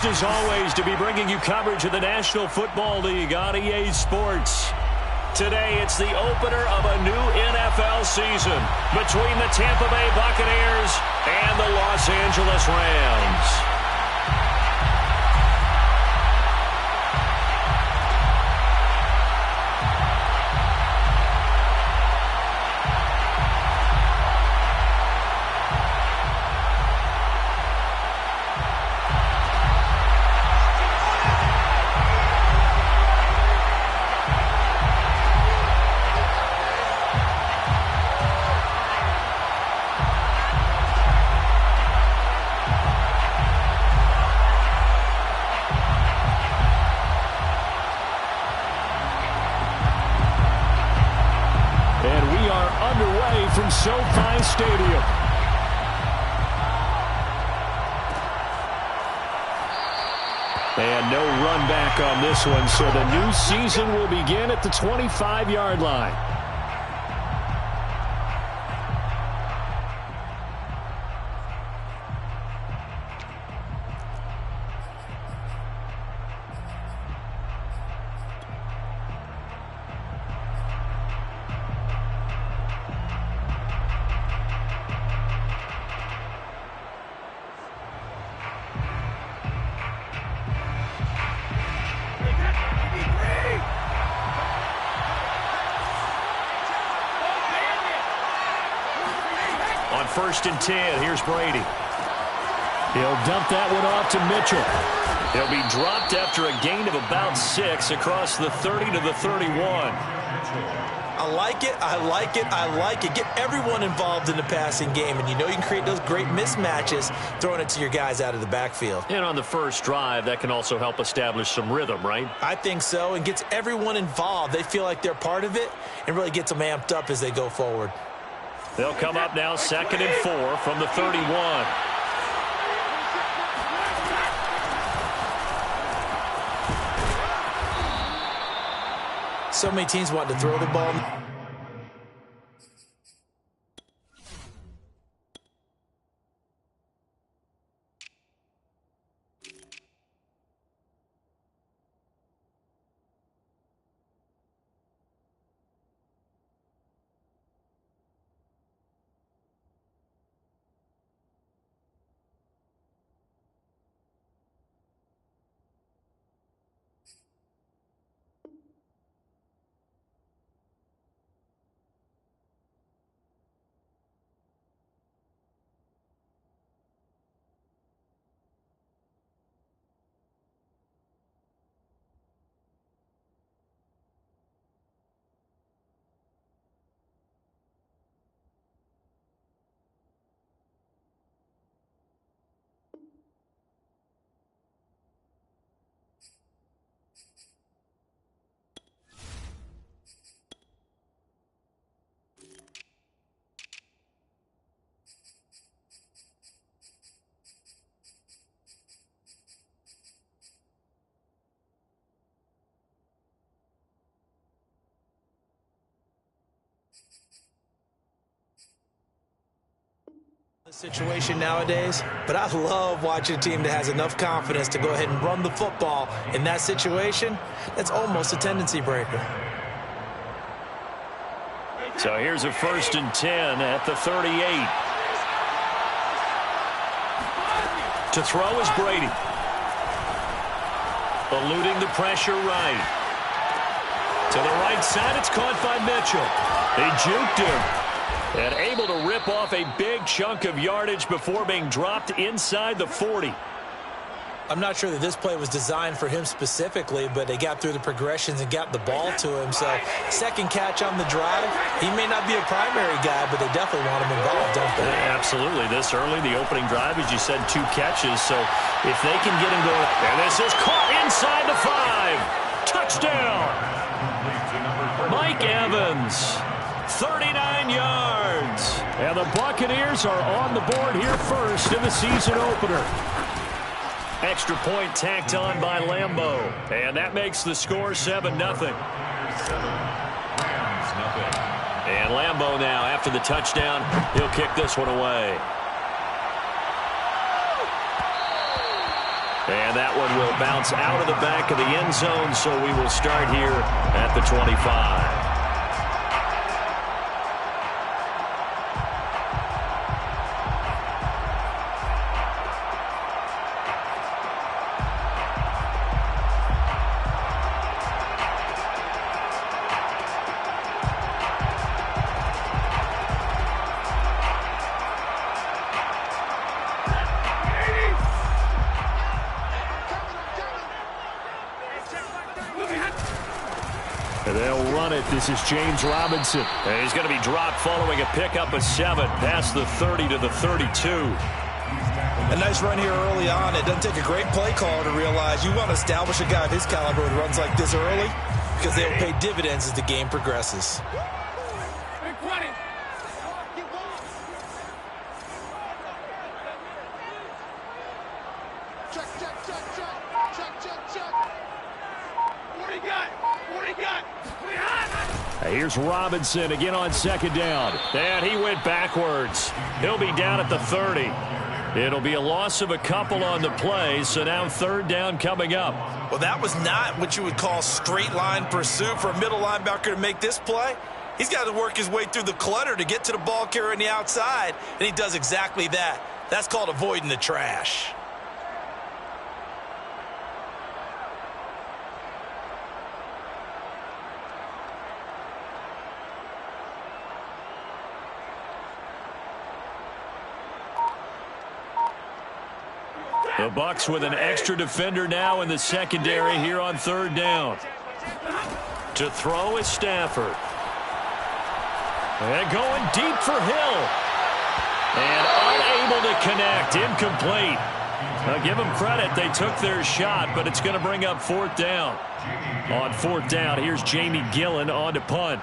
As always, to be bringing you coverage of the National Football League on EA Sports. Today, it's the opener of a new NFL season between the Tampa Bay Buccaneers and the Los Angeles Rams. From SoFi Stadium. And no run back on this one, so the new season will begin at the 25-yard line. On 1st and 10, here's Brady. He'll dump that one off to Mitchell. He'll be dropped after a gain of about 6 across the 30 to the 31. I like it, I like it, I like it. Get everyone involved in the passing game, and you know you can create those great mismatches throwing it to your guys out of the backfield. And on the first drive, that can also help establish some rhythm, right? I think so, and gets everyone involved. They feel like they're part of it and really gets them amped up as they go forward. They'll come up now 2nd and 4 from the 31. So many teams want to throw the ball. Situation nowadays, but I love watching a team that has enough confidence to go ahead and run the football in that situation. That's almost a tendency breaker. So here's a 1st and 10 at the 38. To throw is Brady. Eluding the pressure right. To the right side, it's caught by Mitchell. They juked him. And able to rip off a big chunk of yardage before being dropped inside the 40. I'm not sure that this play was designed for him specifically, but they got through the progressions and got the ball to him. So, second catch on the drive. He may not be a primary guy, but they definitely want him involved, don't they? Absolutely. This early, the opening drive, as you said, 2 catches. So, if they can get him going. And this is caught inside the 5. Touchdown. Mike Evans. 39 yards. And the Buccaneers are on the board here first in the season opener. Extra point tacked on by Lambeau. And that makes the score 7-0. And Lambeau now, after the touchdown, he'll kick this one away. And that one will bounce out of the back of the end zone, so we will start here at the 25. They'll run it. This is James Robinson. And he's going to be dropped following a pickup of 7 past the 30 to the 32. A nice run here early on. It doesn't take a great play caller to realize you want to establish a guy of his caliber with runs like this early because they'll pay dividends as the game progresses. Here's Robinson again on second down. And he went backwards. He'll be down at the 30. It'll be a loss of a couple on the play, so now third down coming up. Well, that was not what you would call straight line pursuit for a middle linebacker to make this play. He's got to work his way through the clutter to get to the ball carrier on the outside, and he does exactly that. That's called avoiding the trash. The Bucs with an extra defender now in the secondary here on third down. To throw is Stafford. And going deep for Hill. And unable to connect. Incomplete. Now give them credit. They took their shot, but it's going to bring up fourth down. On fourth down, here's Jamie Gillen on to punt.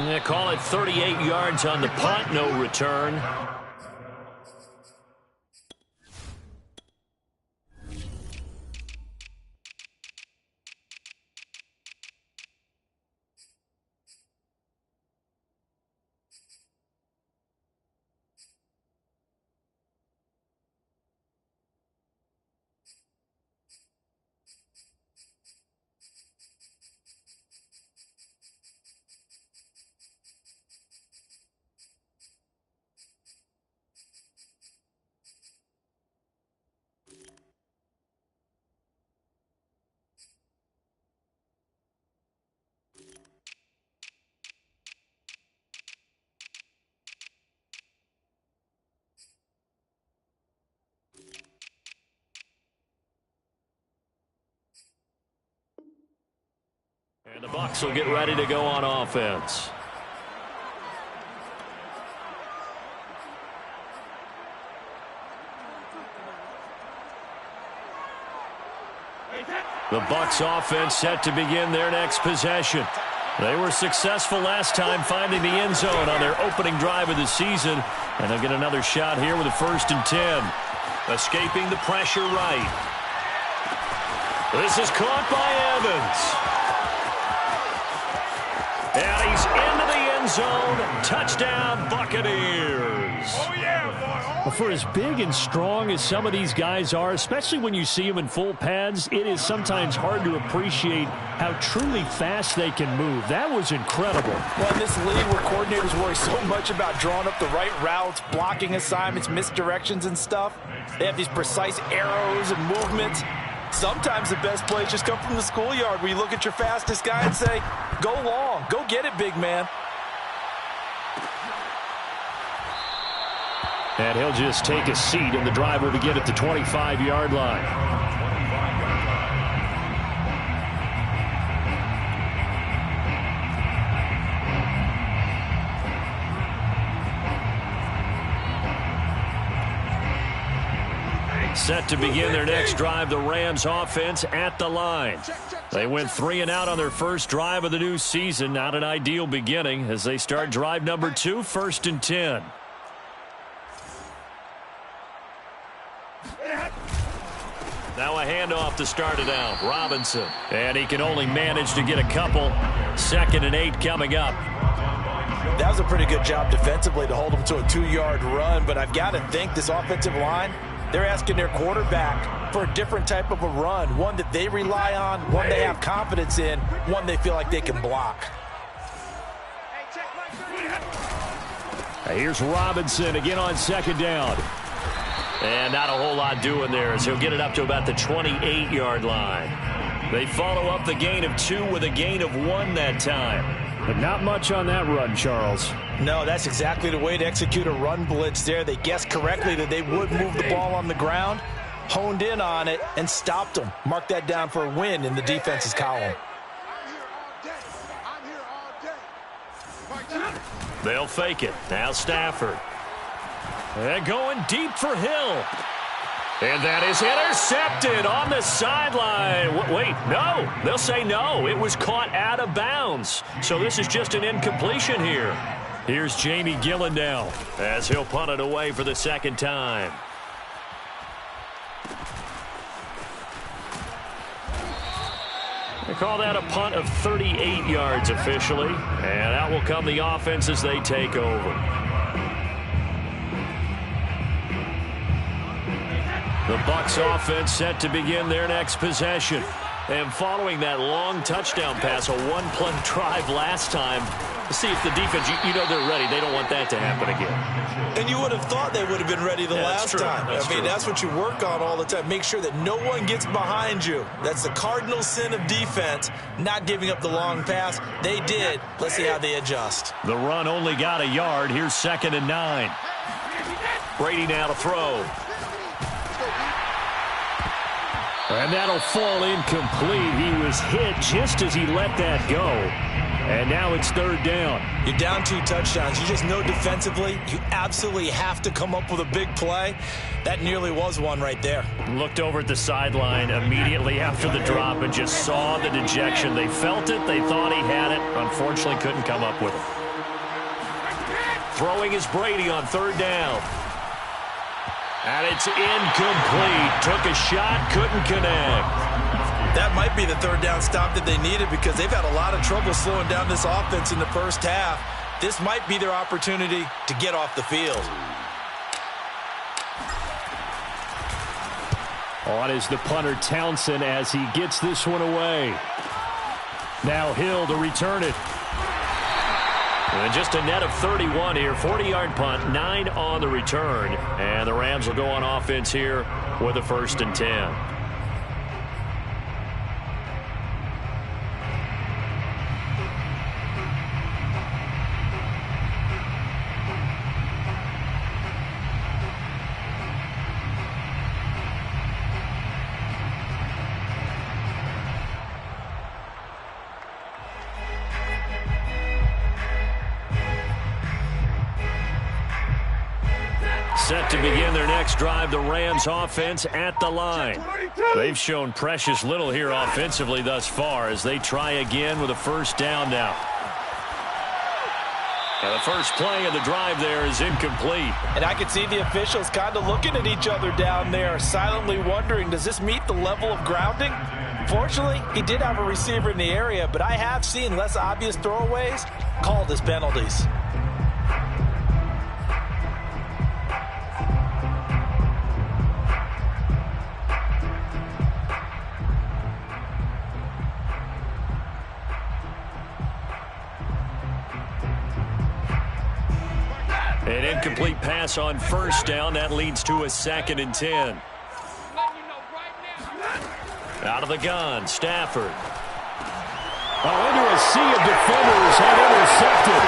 They call it 38 yards on the punt, no return. And the Bucs will get ready to go on offense. The Bucs offense set to begin their next possession. They were successful last time finding the end zone on their opening drive of the season. And they'll get another shot here with a 1st and 10. Escaping the pressure right. This is caught by Evans. And he's into the end zone. Touchdown, Buccaneers. Oh, yeah, boy. Well, for as big and strong as some of these guys are, especially when you see them in full pads, it is sometimes hard to appreciate how truly fast they can move. That was incredible. Well, in this league where coordinators worry so much about drawing up the right routes, blocking assignments, misdirections and stuff, they have these precise arrows and movements. Sometimes the best plays just come from the schoolyard where you look at your fastest guy and say, go long, go get it, big man. And he'll just take a seat, and the drive will begin at the 25-yard line. Set to begin their next drive, the Rams offense at the line. They went 3 and out on their first drive of the new season. Not an ideal beginning as they start drive number 2, 1st and 10. Now a handoff to start it out. Robinson. And he can only manage to get a couple. 2nd and 8 coming up. That was a pretty good job defensively to hold them to a 2-yard run, but I've got to think this offensive line, they're asking their quarterback for a different type of a run, one that they rely on, one they have confidence in, one they feel like they can block. Here's Robinson again on 2nd down. And not a whole lot doing there as he'll get it up to about the 28-yard line. They follow up the gain of 2 with a gain of 1 that time. But not much on that run, Charles. No, that's exactly the way to execute a run blitz there. They guessed correctly that they would move the ball on the ground, honed in on it, and stopped them. Mark that down for a win in the defense's column. They'll fake it. Now Stafford. And going deep for Hill. And that is intercepted on the sideline. Wait, no. They'll say no. It was caught out of bounds. So this is just an incompletion here. Here's Jamie Gillen now as he'll punt it away for the 2nd time. They call that a punt of 38 yards officially. And out will come the offense as they take over. The Bucs offense set to begin their next possession. And following that long touchdown pass, a 1-play drive last time, see if the defense, you know they're ready. They don't want that to happen again. And you would have thought they would have been ready the last time. That's what you work on all the time. Make sure that no one gets behind you. That's the cardinal sin of defense, not giving up the long pass. They did. Let's see how they adjust. The run only got a yard. Here's 2nd and 9. Brady now to throw. And that'll fall incomplete. He was hit just as he let that go. And now it's 3rd down. You're down 2 touchdowns. You just know defensively you absolutely have to come up with a big play. That nearly was one right there. Looked over at the sideline immediately after the drop and just saw the dejection. They felt it. They thought he had it. Unfortunately, couldn't come up with it. Throwing is Brady on 3rd down. And it's incomplete. Took a shot, couldn't connect. That might be the 3rd down stop that they needed because they've had a lot of trouble slowing down this offense in the first half. This might be their opportunity to get off the field. On is the punter Townsend as he gets this one away. Now Hill to return it. And just a net of 31 here. 40-yard punt, 9 on the return. And the Rams will go on offense here with a 1st and 10. Set to begin their next drive, the Rams offense at the line. They've shown precious little here offensively thus far as they try again with a 1st down now. And the first play of the drive there is incomplete. And I can see the officials kind of looking at each other down there, silently wondering, does this meet the level of grounding? Fortunately, he did have a receiver in the area, but I have seen less obvious throwaways called as penalties. An incomplete pass on 1st down. That leads to a 2nd and 10. Out of the gun, Stafford. Into a sea of defenders and intercepted.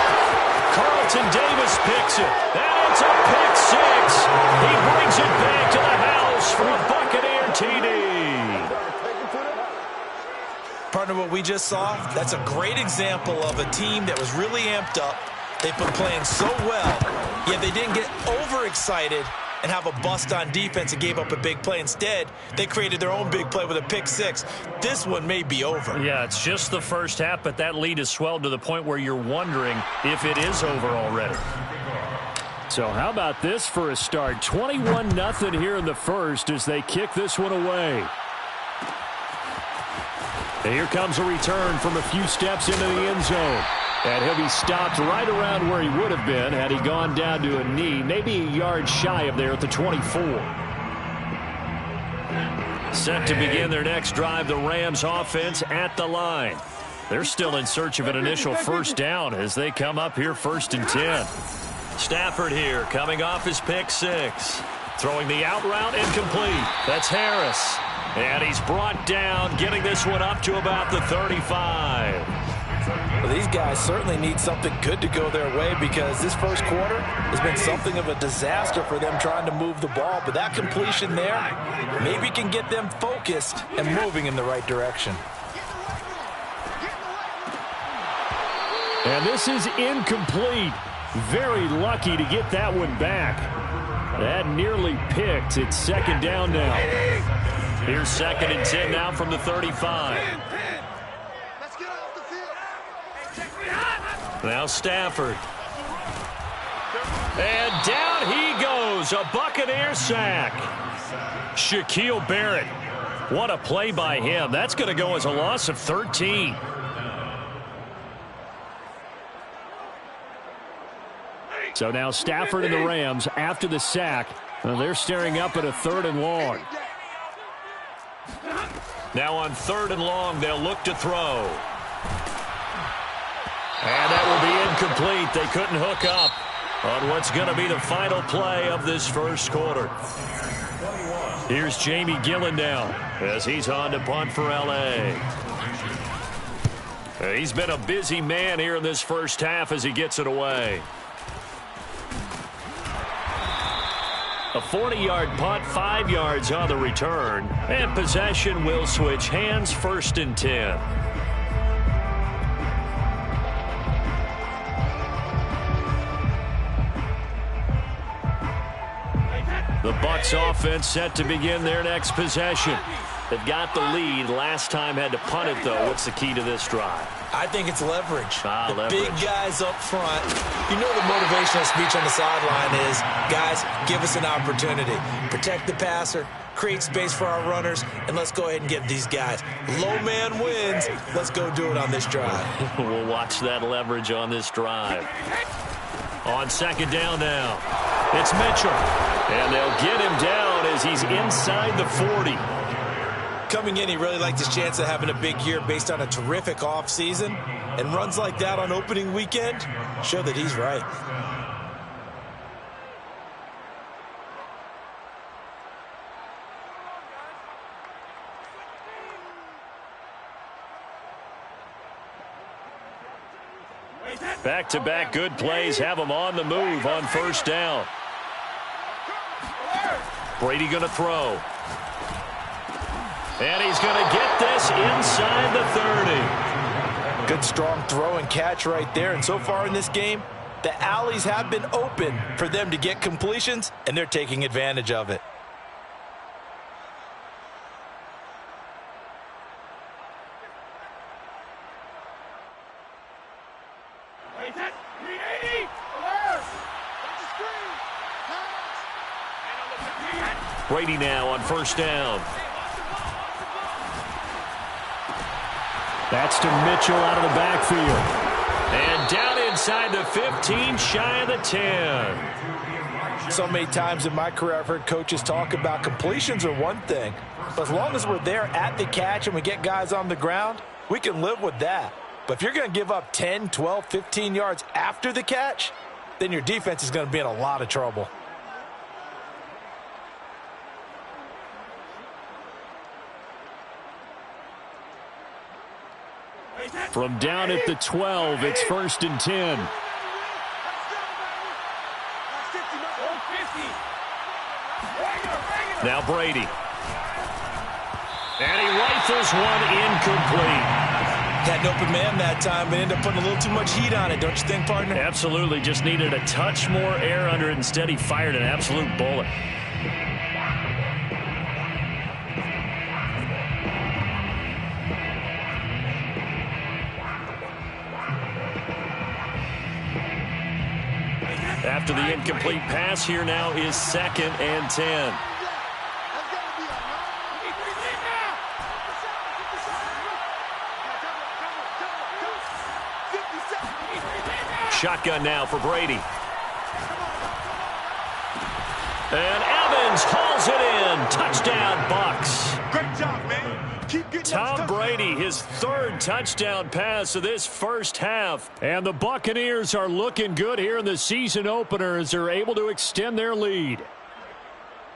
Carlton Davis picks it. And it's a pick 6. He brings it back to the house for a Buccaneer TD. Partner, what we just saw, that's a great example of a team that was really amped up. They've been playing so well, yet they didn't get overexcited and have a bust on defense and gave up a big play. Instead, they created their own big play with a pick 6. This one may be over. Yeah, it's just the first half, but that lead has swelled to the point where you're wondering if it is over already. So how about this for a start? 21-0 here in the first as they kick this one away. And here comes a return from a few steps into the end zone. And he'll be stopped right around where he would have been had he gone down to a knee, maybe a yard shy of there at the 24. Set to begin their next drive, the Rams offense at the line. They're still in search of an initial first down as they come up here 1st and 10. Stafford here coming off his pick 6. Throwing the out route incomplete. That's Harris. And he's brought down, getting this one up to about the 35. Well, these guys certainly need something good to go their way because this first quarter has been something of a disaster for them trying to move the ball. But that completion there maybe can get them focused and moving in the right direction. And this is incomplete. Very lucky to get that one back. That nearly picked. It's 2nd down now. Here's 2nd and 10 now from the 35. Now Stafford. And down he goes. A Buccaneer sack. Shaquille Barrett. What a play by him. That's going to go as a loss of 13. So now Stafford and the Rams after the sack. They're staring up at a 3rd and long. Now on 3rd and long, they'll look to throw. And that will be incomplete. They couldn't hook up on what's going to be the final play of this first quarter. Here's Jamie Gillen now as he's on to punt for L.A. He's been a busy man here in this first half as he gets it away. A 40-yard punt, 5 yards on the return. And possession will switch hands, 1st and 10. The Bucs offense set to begin their next possession. They've got the lead. Last time had to punt it, though. What's the key to this drive? I think it's leverage. Leverage. Big guys up front. You know the motivational speech on the sideline is, guys, give us an opportunity. Protect the passer, create space for our runners, and let's go ahead and get these guys. Low man wins. Let's go do it on this drive. We'll watch that leverage on this drive. On 2nd down now, it's Mitchell. And they'll get him down as he's inside the 40. Coming in, he really liked his chance of having a big year based on a terrific offseason. And runs like that on opening weekend show that he's right. Back-to-back good plays have them on the move on 1st down. Brady going to throw. And he's going to get this inside the 30. Good strong throw and catch right there. And so far in this game, the alleys have been open for them to get completions, and they're taking advantage of it. Brady now on 1st down. That's to Mitchell out of the backfield. And down inside the 15, shy of the 10. So many times in my career I've heard coaches talk about completions are one thing. But as long as we're there at the catch and we get guys on the ground, we can live with that. But if you're going to give up 10, 12, 15 yards after the catch, then your defense is going to be in a lot of trouble. From down at the 12, it's 1st and 10. Now Brady. And he rifles one incomplete. Had an open man that time, but ended up putting a little too much heat on it, don't you think, partner? Absolutely. Just needed a touch more air under it. Instead, he fired an absolute bullet. After the incomplete pass, here now is 2nd and 10. shotgun now for Brady. And Evans hauls it in. Touchdown, Bucks. Great job, man. Keep getting Tom Brady, his third touchdown pass of this first half. And the Buccaneers are looking good here in the season opener as they're able to extend their lead.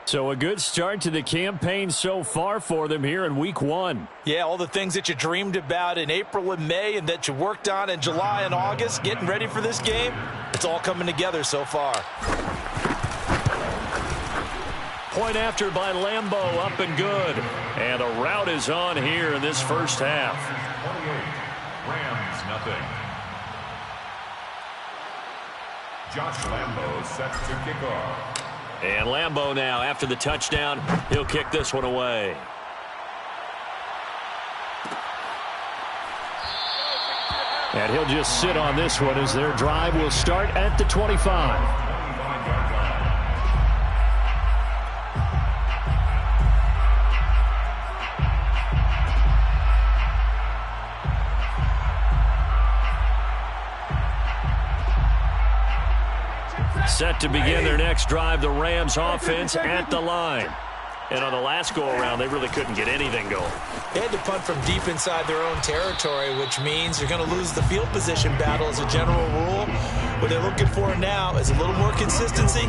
So a good start to the campaign so far for them here in week 1. Yeah, all the things that you dreamed about in April and May and that you worked on in July and August, getting ready for this game, it's all coming together so far. Point after by Lambeau, up and good. And a rout is on here in this first half. 28, Rams, nothing. Josh Lambeau set to kick off. And Lambeau now, after the touchdown, he'll kick this one away. And he'll just sit on this one as their drive will start at the 25. Set to begin their next drive, the Rams offense at the line. And on the last go-around, they really couldn't get anything going. They had to punt from deep inside their own territory, which means you're going to lose the field position battle as a general rule. What they're looking for now is a little more consistency,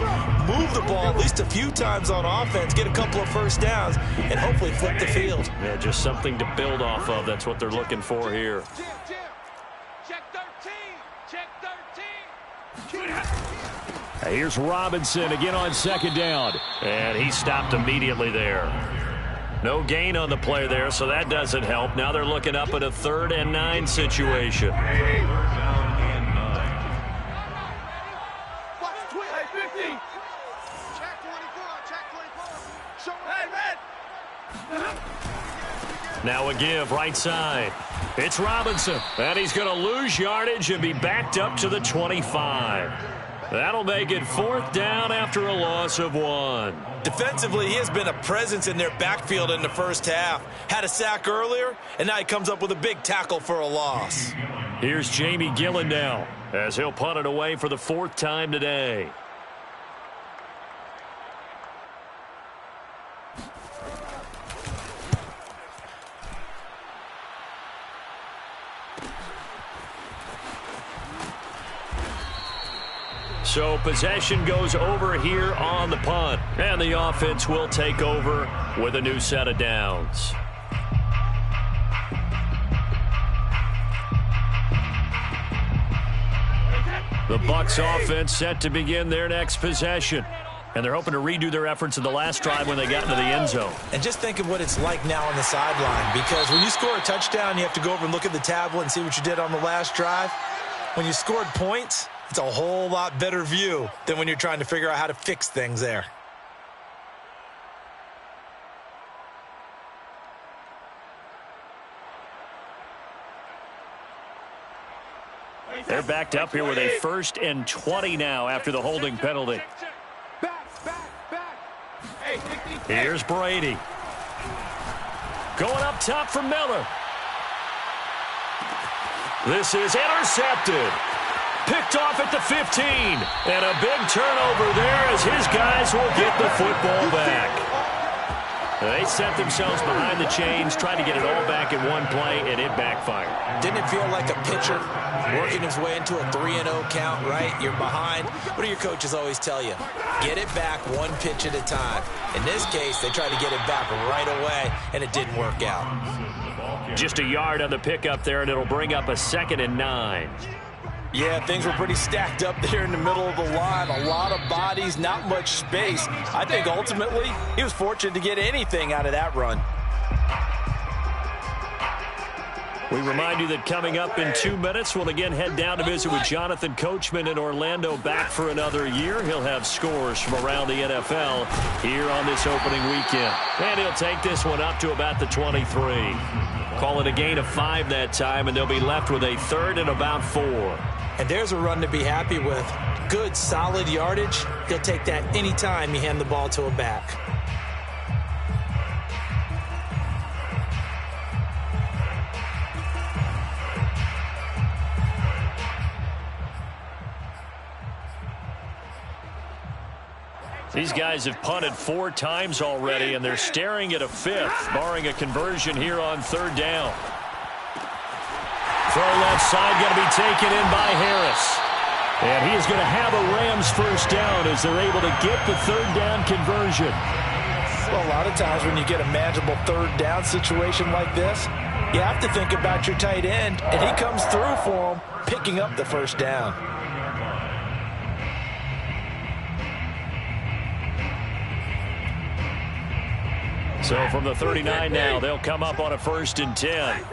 move the ball at least a few times on offense, get a couple of first downs, and hopefully flip the field. Yeah, just something to build off of. That's what they're looking for here. Check 13. Check 13. Here's Robinson again on second down. And he stopped immediately there. No gain on the play there, so that doesn't help. Now they're looking up at a 3rd and 9 situation. Watch 50. Check 24. Check 24. Show red. Now a give right side. It's Robinson. And he's going to lose yardage and be backed up to the 25. That'll make it 4th down after a loss of 1. Defensively, he has been a presence in their backfield in the first half. Had a sack earlier, and now he comes up with a big tackle for a loss. Here's Jamie Gillen now as he'll punt it away for the 4th time today. So possession goes over here on the punt. And the offense will take over with a new set of downs. The Bucs offense set to begin their next possession. And they're hoping to redo their efforts in the last drive when they got into the end zone. And just think of what it's like now on the sideline. Because when you score a touchdown, you have to go over and look at the tablet and see what you did on the last drive. When you scored points, it's a whole lot better view than when you're trying to figure out how to fix things there. They're backed up here with a 1st and 20 now after the holding penalty. Here's Brady. Going up top for Miller. This is intercepted. Picked off at the 15. And a big turnover there as his guys will get the football back. They set themselves behind the chains, trying to get it all back in one play, and it backfired. Didn't it feel like a pitcher working his way into a 3-0 count, right? You're behind. What do your coaches always tell you? Get it back one pitch at a time. In this case, they tried to get it back right away, and it didn't work out. Just a yard on the pickup there, and it'll bring up a 2nd and 9. Yeah, things were pretty stacked up there in the middle of the line. A lot of bodies, not much space. I think ultimately he was fortunate to get anything out of that run. We remind you that coming up in 2 minutes, we'll again head down to visit with Jonathan Coachman in Orlando, back for another year. He'll have scores from around the NFL here on this opening weekend. And he'll take this one up to about the 23. Call it a gain of 5 that time, and they'll be left with a 3rd and about 4. And there's a run to be happy with. Good, solid yardage. He'll take that any time you hand the ball to a back. These guys have punted 4 times already, and they're staring at a 5th, barring a conversion here on 3rd down. Throw left side, going to be taken in by Harris. And he is going to have a Rams first down as they're able to get the 3rd down conversion. Well, a lot of times when you get a manageable 3rd down situation like this, you have to think about your tight end, and he comes through for him, picking up the first down. So from the 39 now, they'll come up on a 1st and 10.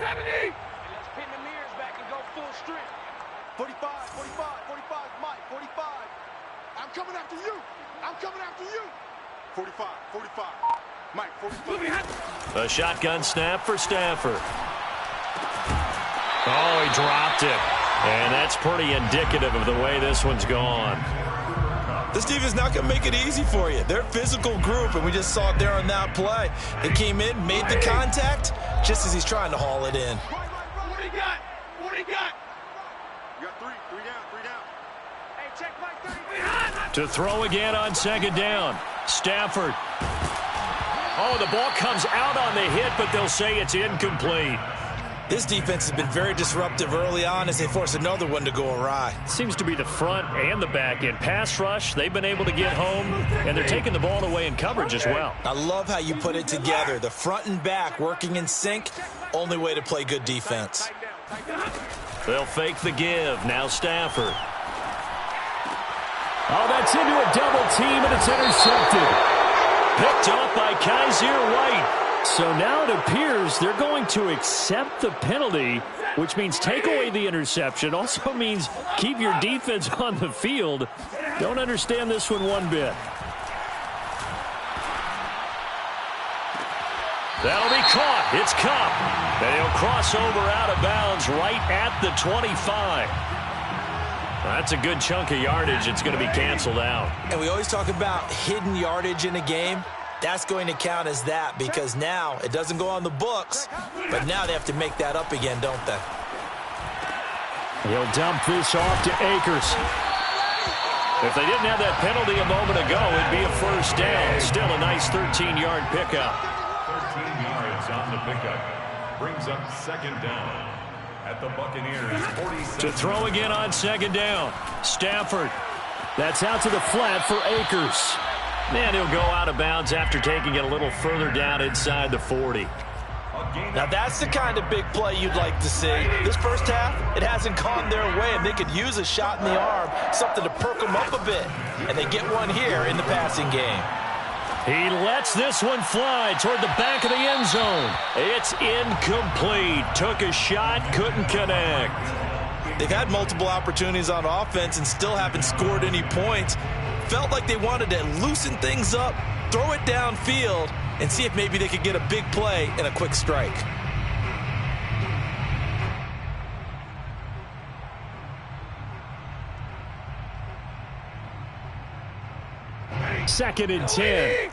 45, 45, 45, Mike, 45. I'm coming after you. I'm coming after you. 45, 45. Mike, 45. A shotgun snap for Stafford. Oh, he dropped it. And that's pretty indicative of the way this one's gone. This defense not going to make it easy for you. They're a physical group, and we just saw it there on that play. They came in, made the contact, just as he's trying to haul it in. What do you got? What do you got? You got 3 down. Hey, check Mike 30. To throw again on 2nd down. Stafford. Oh, the ball comes out on the hit, but they'll say it's incomplete. This defense has been very disruptive early on as they force another one to go awry. Seems to be the front and the back end. Pass rush, they've been able to get home, and they're taking the ball away in coverage as well. I love how you put it together. The front and back working in sync, only way to play good defense. They'll fake the give. Now Stafford. Oh, that's into a double team, and it's intercepted. Picked off by Kaiser White. So now it appears they're going to accept the penalty, which means take away the interception. Also means keep your defense on the field. Don't understand this one bit. That'll be caught. It's Kupp. And he'll cross over out of bounds right at the 25. That's a good chunk of yardage. It's going to be canceled out. And we always talk about hidden yardage in a game. That's going to count as that because now it doesn't go on the books, but now they have to make that up again, don't they? He'll dump this off to Akers. If they didn't have that penalty a moment ago, it'd be a first down. Still a nice 13-yard pickup. 13 yards on the pickup. Brings up 2nd down at the Buccaneers 47. To throw again on 2nd down. Stafford. That's out to the flat for Akers. And he'll go out of bounds after taking it a little further down inside the 40. Now that's the kind of big play you'd like to see. This first half, it hasn't gone their way, and they could use a shot in the arm, something to perk them up a bit. And they get one here in the passing game. He lets this one fly toward the back of the end zone. It's incomplete. Took a shot, couldn't connect. They've had multiple opportunities on offense and still haven't scored any points. Felt like they wanted to loosen things up, throw it downfield, and see if maybe they could get a big play and a quick strike. Second and 10.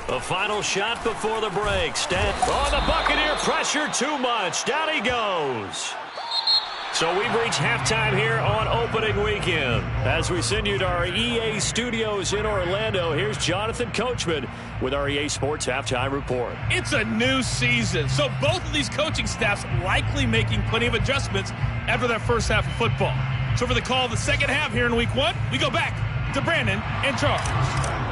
The final shot before the break. Oh, the Buccaneer pressure too much. Down he goes. So we've reached halftime here on opening weekend. As we send you to our EA studios in Orlando, here's Jonathan Coachman with our EA Sports Halftime Report. It's a new season, so both of these coaching staffs likely making plenty of adjustments after that first half of football. So for the call of the second half here in Week 1, we go back to Brandon and Charles.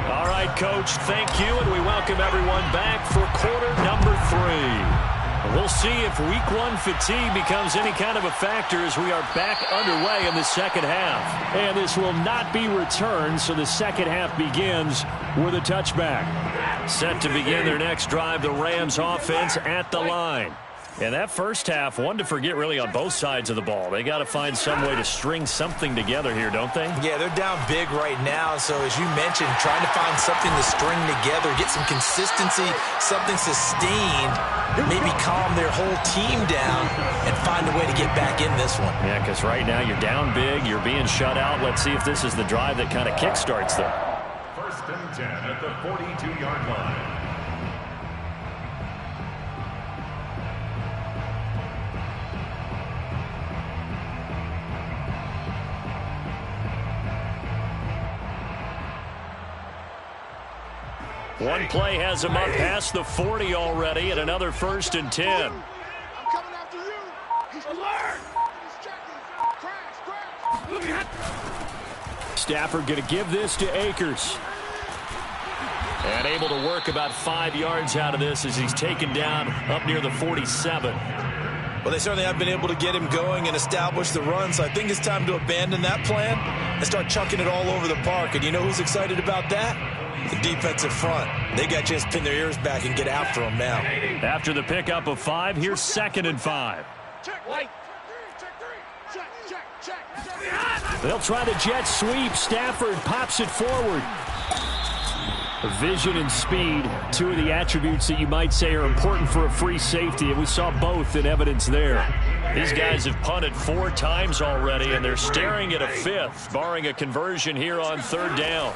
All right, Coach, thank you, and we welcome everyone back for quarter number 3. We'll see if Week 1 fatigue becomes any kind of a factor as we are back underway in the second half. And this will not be returned, so the second half begins with a touchback. Set to begin their next drive, the Rams offense at the line. And that first half, one to forget really on both sides of the ball. They got to find some way to string something together here, don't they? Yeah, they're down big right now. So as you mentioned, trying to find something to string together, get some consistency, something sustained, maybe calm their whole team down and find a way to get back in this one. Yeah, because right now you're down big, you're being shut out. Let's see if this is the drive that kind of kickstarts them. 1st and 10 at the 42-yard line. One play has him up past the 40 already, and another 1st and 10. I'm coming after you. He's alert. He's checking. Crash. Stafford going to give this to Akers. And able to work about 5 yards out of this as he's taken down up near the 47. Well, they certainly have been able to get him going and establish the run, so I think it's time to abandon that plan and start chucking it all over the park. And you know who's excited about that? The defensive front. They got a chance to pin their ears back and get after him now. After the pickup of 5, here's 2nd and 5. They'll try the jet sweep. Stafford pops it forward. Vision and speed, 2 of the attributes that you might say are important for a free safety, and we saw both in evidence there. These guys have punted 4 times already, and they're staring at a 5th, barring a conversion here on 3rd down.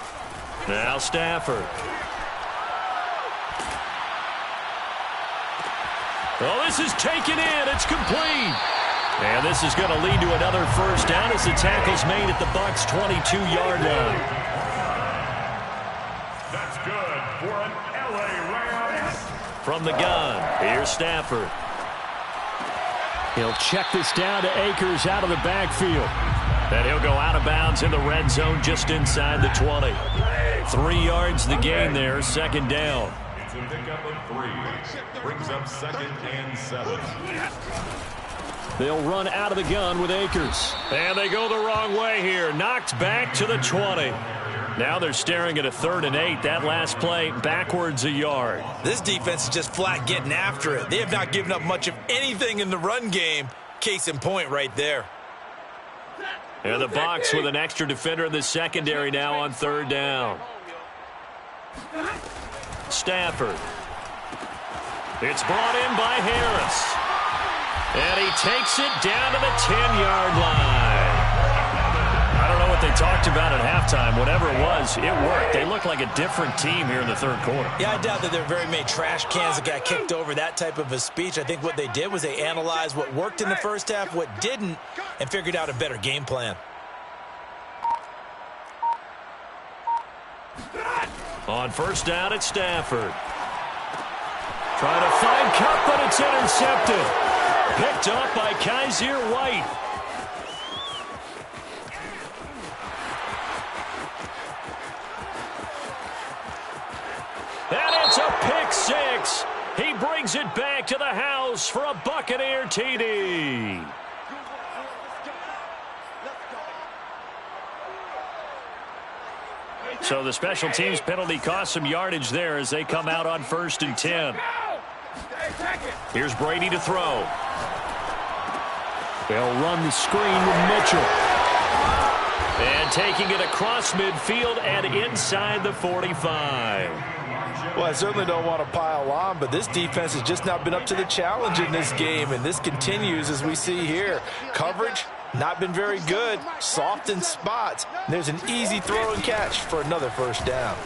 Now Stafford. Oh, this is taken in. It's complete. And this is going to lead to another 1st down as the tackle's made at the Bucs' 22-yard line. That's good for an LA Rams. From the gun, here's Stafford. He'll check this down to Akers out of the backfield. And he'll go out of bounds in the red zone just inside the 20. 3 yards the gain there, 2nd down. It's a pickup of 3. Brings up 2nd and 7. They'll run out of the gun with Akers. And they go the wrong way here. Knocked back to the 20. Now they're staring at a 3rd and 8. That last play backwards a yard. This defense is just flat getting after it. They have not given up much of anything in the run game. Case in point right there. And the Bucs with an extra defender in the secondary now on 3rd down. Stafford. It's brought in by Harris. And he takes it down to the 10-yard line. I don't know what they talked about at halftime. Whatever it was, it worked. They look like a different team here in the 3rd quarter. Yeah, I doubt that there are very many trash cans that got kicked over that type of a speech. I think what they did was they analyzed what worked in the first half, what didn't, and figured out a better game plan. On 1st down, it's Stafford. Trying to find Kupp, but it's intercepted. Picked up by Kaiser White. And it's a pick 6. He brings it back to the house for a Buccaneer TD. So the special teams penalty cost some yardage there as they come out on 1st and 10. Here's Brady to throw. They'll run the screen with Mitchell. And taking it across midfield and inside the 45. Well, I certainly don't want to pile on, but this defense has just not been up to the challenge in this game, and this continues as we see here. Coverage, not been very good, soft in spots. There's an easy throw and catch for another 1st down.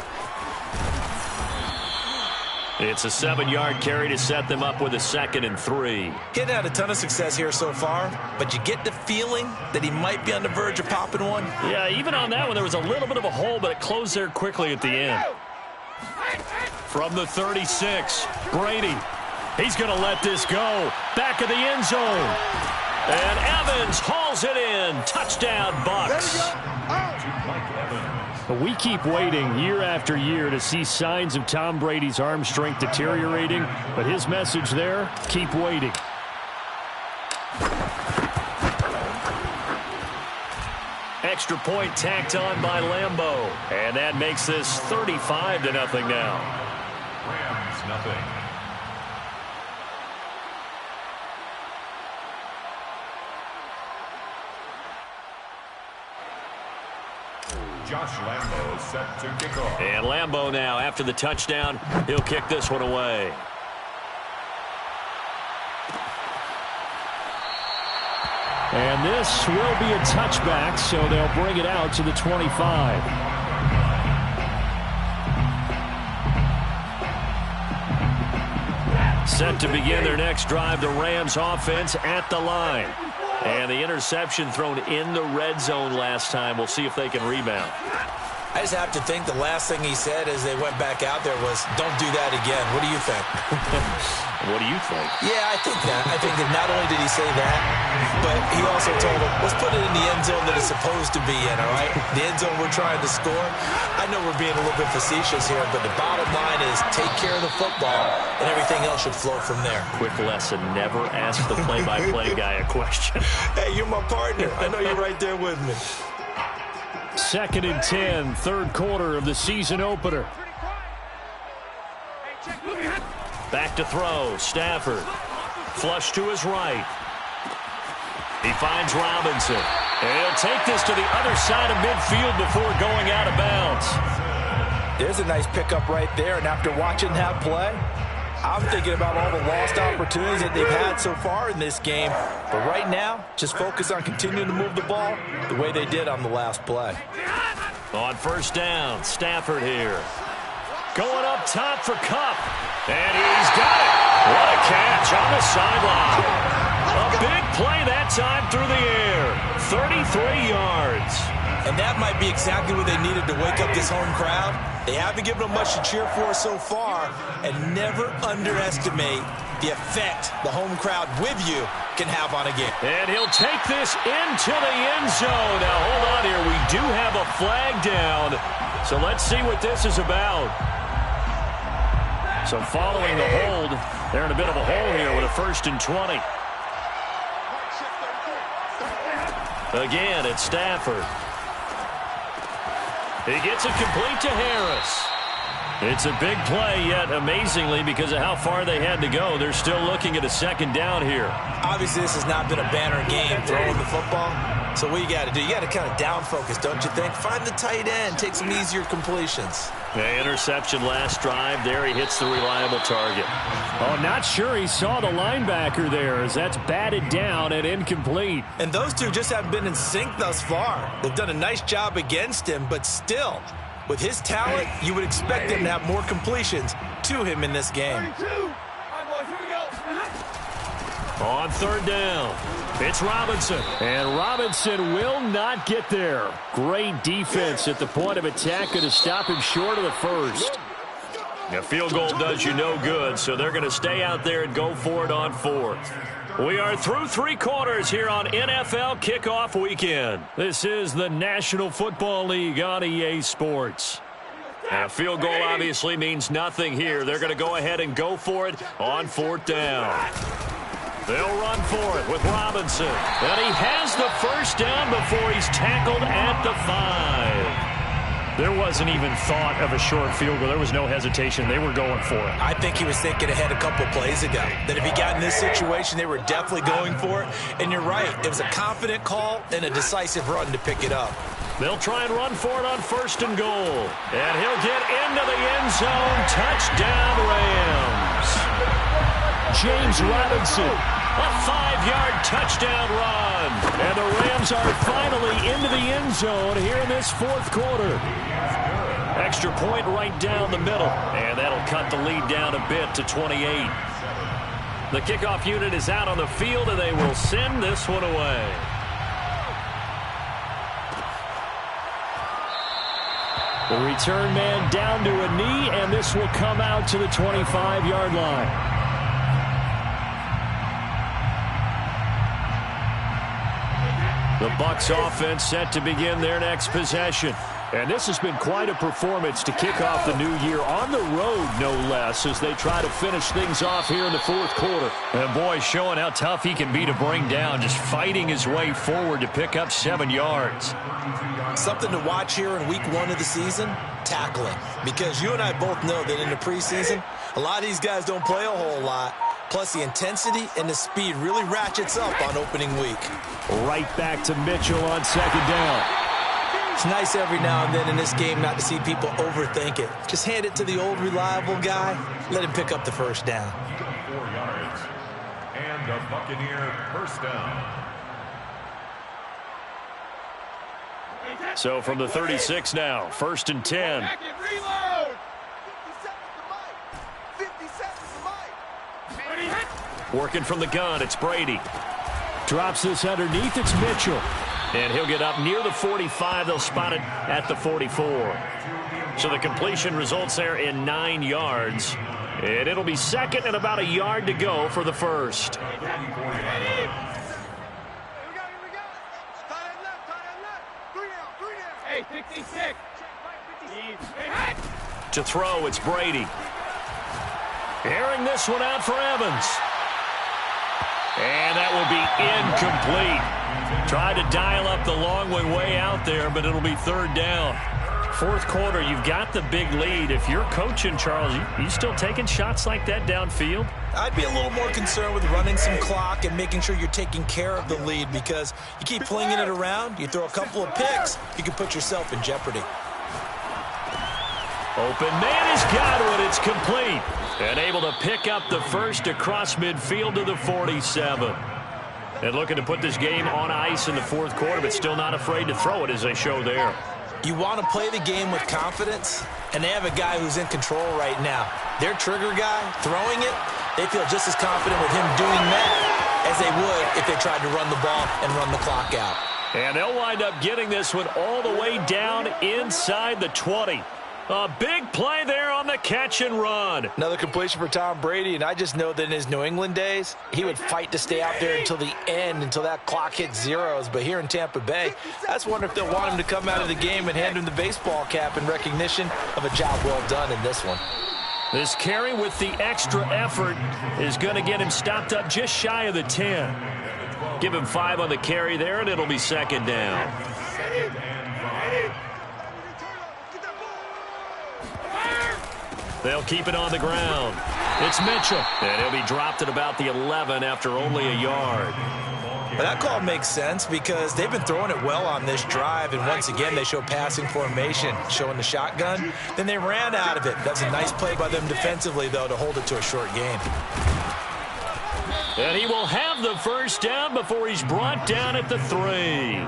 It's a 7-yard carry to set them up with a 2nd and 3. Getting had a ton of success here so far, but you get the feeling that he might be on the verge of popping one. Yeah, even on that one, there was a little bit of a hole, but it closed there quickly at the end. From the 36, Brady. He's going to let this go. Back of the end zone. And Evans hauls it in. Touchdown, Bucs. We keep waiting year after year to see signs of Tom Brady's arm strength deteriorating, but his message there, keep waiting. Extra point tacked on by Lambeau, and that makes this 35-0 now. Rams nothing. Josh Lambeau set to kick off. And Lambeau now, after the touchdown, he'll kick this one away. And this will be a touchback, so they'll bring it out to the 25. Set to begin their next drive, the Rams offense at the line. And the interception thrown in the red zone last time. We'll see if they can rebound. I just have to think the last thing he said as they went back out there was, don't do that again. What do you think? What do you think? Yeah, I think that. I think that not only did he say that, but he also told them, let's put it in the end zone that it's supposed to be in, all right? The end zone we're trying to score. I know we're being a little bit facetious here, but the bottom line is take care of the football, and everything else should flow from there. Quick lesson, never ask the play-by-play guy a question. Hey, you're my partner. I know you're right there with me. 2nd and 10, third quarter of the season opener. Back to throw, Stafford. Flush to his right. He finds Robinson. And he'll take this to the other side of midfield before going out of bounds. There's a nice pickup right there, and after watching that play, I'm thinking about all the lost opportunities that they've had so far in this game. But right now, just focus on continuing to move the ball the way they did on the last play. On first down, Stafford here. Going up top for Kupp. And he's got it. What a catch on the sideline. A big play that time through the air. 33 yards. And that might be exactly what they needed to wake up this home crowd. They haven't given them much to cheer for so far, and never underestimate the effect the home crowd with you can have on a game. And he'll take this into the end zone. Now, hold on here. We do have a flag down, so let's see what this is about. So following the hold, they're in a bit of a hole here with a 1st and 20. Again, it's Stafford. He gets it complete to Harris. It's a big play, yet amazingly, because of how far they had to go, they're still looking at a 2nd down here. Obviously, this has not been a banner game throwing the football. So what you got to do, you got to kind of down focus, don't you think? Find the tight end, take some easier completions. The interception last drive. There he hits the reliable target. Oh, not sure he saw the linebacker there as that's batted down and incomplete. And those two just haven't been in sync thus far. They've done a nice job against him, but still, with his talent, you would expect them to have more completions to him in this game. On 3rd down, it's Robinson. And Robinson will not get there. Great defense at the point of attack, going to stop him short of the 1st. A field goal does you no good, so they're going to stay out there and go for it on 4th. We are through 3 quarters here on NFL Kickoff Weekend. This is the National Football League on EA Sports. And a field goal obviously means nothing here. They're going to go ahead and go for it on 4th down. They'll run for it with Robinson. And he has the 1st down before he's tackled at the 5. There wasn't even thought of a short field goal. There was no hesitation. They were going for it. I think he was thinking ahead a couple plays ago, that if he got in this situation, they were definitely going for it. And you're right. It was a confident call and a decisive run to pick it up. They'll try and run for it on 1st and goal. And he'll get into the end zone. Touchdown, Rams. James Robinson, a 5-yard touchdown run. And the Rams are finally into the end zone here in this 4th quarter. Extra point right down the middle. And that'll cut the lead down a bit to 28. The kickoff unit is out on the field, and they will send this one away. The return man down to a knee, and this will come out to the 25-yard line. The Bucs offense set to begin their next possession. And this has been quite a performance to kick off the new year on the road, no less, as they try to finish things off here in the 4th quarter. And boy, showing how tough he can be to bring down, just fighting his way forward to pick up 7 yards. Something to watch here in week 1 of the season, tackling. Because you and I both know that in the preseason, a lot of these guys don't play a whole lot. Plus, the intensity and the speed really ratchets up on opening week. Right back to Mitchell on 2nd down. It's nice every now and then in this game not to see people overthink it. Just hand it to the old reliable guy. Let him pick up the 1st down. 4 yards. And a Buccaneer 1st down. So from the 36 now, 1st and 10. Working from the gun, it's Brady. Drops this underneath, it's Mitchell. And he'll get up near the 45. They'll spot it at the 44. So the completion results there in 9 yards. And it'll be second and about a yard to go for the first. Hey, 66. To throw, it's Brady. Airing this one out for Evans. And that will be incomplete. Tried to dial up the long way out there, but it'll be third down. Fourth quarter, you've got the big lead. If you're coaching, Charles, you still taking shots like that downfield? I'd be a little more concerned with running some clock and making sure you're taking care of the lead, because you keep flinging it around, you throw a couple of picks, you can put yourself in jeopardy. Open man has got it. It's complete. And able to pick up the first across midfield to the 47. And looking to put this game on ice in the fourth quarter, but still not afraid to throw it as they show there. You want to play the game with confidence, and they have a guy who's in control right now. Their trigger guy, throwing it, they feel just as confident with him doing that as they would if they tried to run the ball and run the clock out. And they'll wind up getting this one all the way down inside the 20. A big play there on the catch and run. Another completion for Tom Brady, and I just know that in his New England days, he would fight to stay out there until the end, until that clock hit zeros. But here in Tampa Bay, I just wonder if they'll want him to come out of the game and hand him the baseball cap in recognition of a job well done in this one. This carry with the extra effort is going to get him stopped up just shy of the 10. Give him 5 on the carry there, and it'll be second down. They'll keep it on the ground. It's Mitchell. And he'll be dropped at about the 11 after only a yard. But that call makes sense because they've been throwing it well on this drive, and once again they show passing formation, showing the shotgun. Then they ran out of it. That's a nice play by them defensively, though, to hold it to a short gain. And he will have the first down before he's brought down at the 3.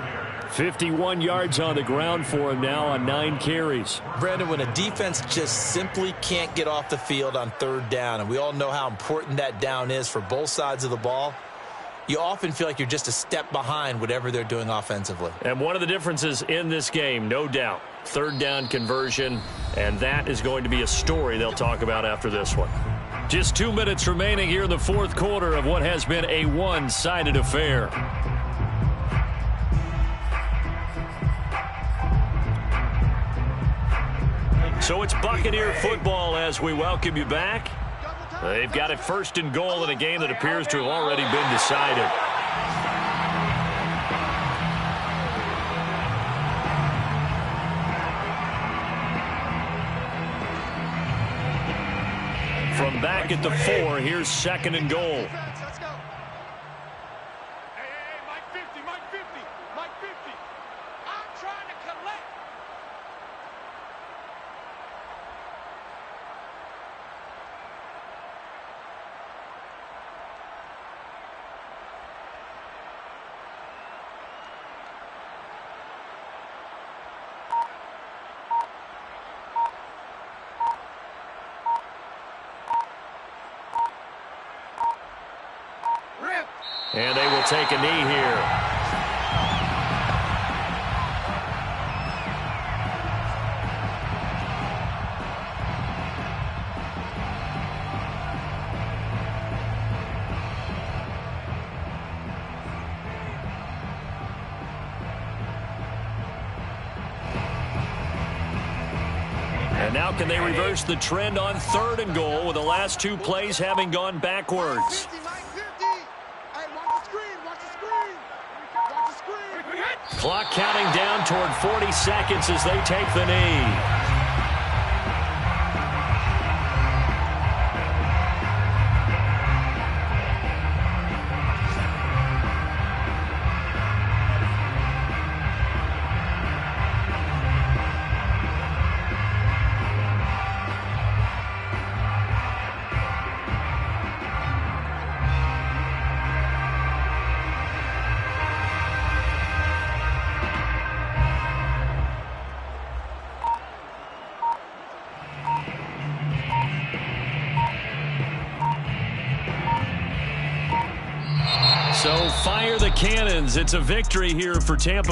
51 yards on the ground for him now on 9 carries. Brandon, when a defense just simply can't get off the field on third down, and we all know how important that down is for both sides of the ball, you often feel like you're just a step behind whatever they're doing offensively. And one of the differences in this game, no doubt, third down conversion, and that is going to be a story they'll talk about after this one. Just 2 minutes remaining here in the fourth quarter of what has been a one-sided affair. So it's Buccaneer football as we welcome you back. They've got it first and goal in a game that appears to have already been decided. From back at the 4, here's second and goal. And they will take a knee here. And now can they reverse the trend on third and goal with the last 2 plays having gone backwards? Clock counting down toward 40 seconds as they take the knee. So fire the cannons. It's a victory here for Tampa